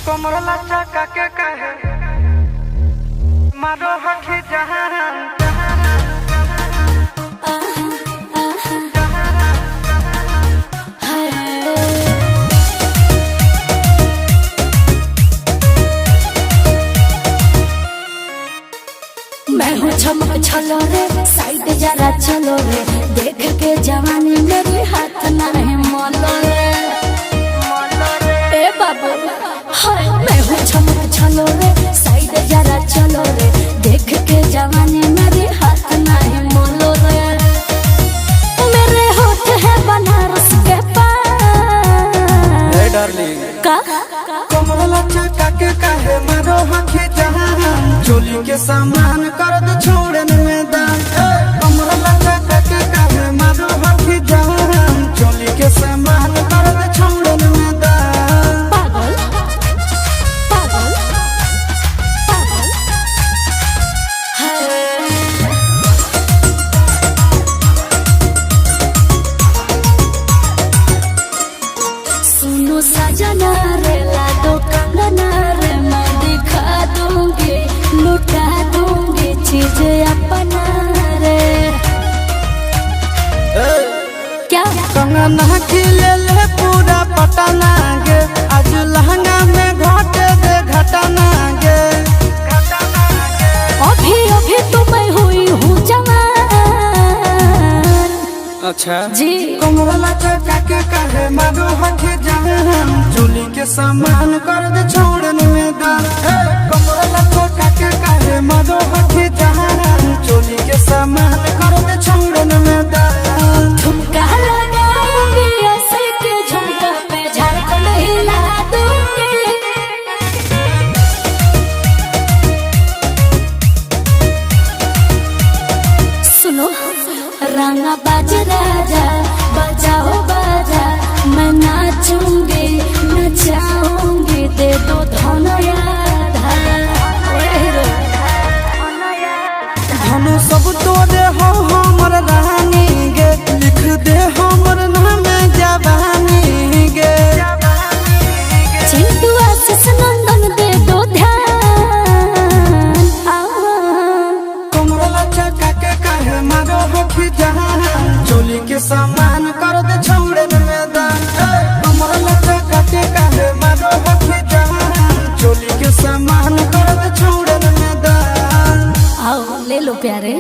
कमरला चाका के कहे मारो हठी जहान मैं हूँ चमक छलो रे साइड जरा चलो रे देख के जवानी मेरे हाथ ना है मोलो रे ए बाबू हाय मैं हूँ चमक छलो रे साइड जरा चलो रे देख के जवानी मेरे हाथ ना है मोलो रे मेरे होठ है बनारस के पान ए डार्लिंग का कमरला चाका के कहे मारो हठी जहान चोली के सामान कर दे छोड़न में दान कमरला चाका के कहे मारो हठी जहान चोली के सामान कर दे छोड़न में दान पागल पागल पागल सुनो सजना रे ला दो कंगना रे मैं दिखा दूंगी लुटा दूंगी चीज अपना रे क्या कंगना खिले ले पूरा पटना गे आज लहंगा में घोटे दे घटना गे अभी अभी तो मैं हुई हूँ जवान अच्छा जी कमरला चाका के कहे मारो हठी जहान चोली के सामान कर दे छोड़न में दान कमरला चाका के कहे मारो हठी जहान चोली के सामान कर दे छोड़न में दान झुमका लगाऊंगी ऐसे के झुमका पे झारखंड हिला दूंगी सुनो रंगा बाज राजा बजाओ बाजा मैं नाचूंगी नचाऊंगी दे दो धनो यादा धनु सब तोरे हो हमर रानी गे लिख दे हमर नाम जवानी गे चिंटू आशीष नंदन दे दो ध्यान कमरला चाका के कहे मारो हठी जहान चोली के सामान कर दे छोड़न में दान कमरला चाका के कहे मारो हठी जहान चोली के सामान कर दे छोड़न में दान आओ ले लो प्यारे।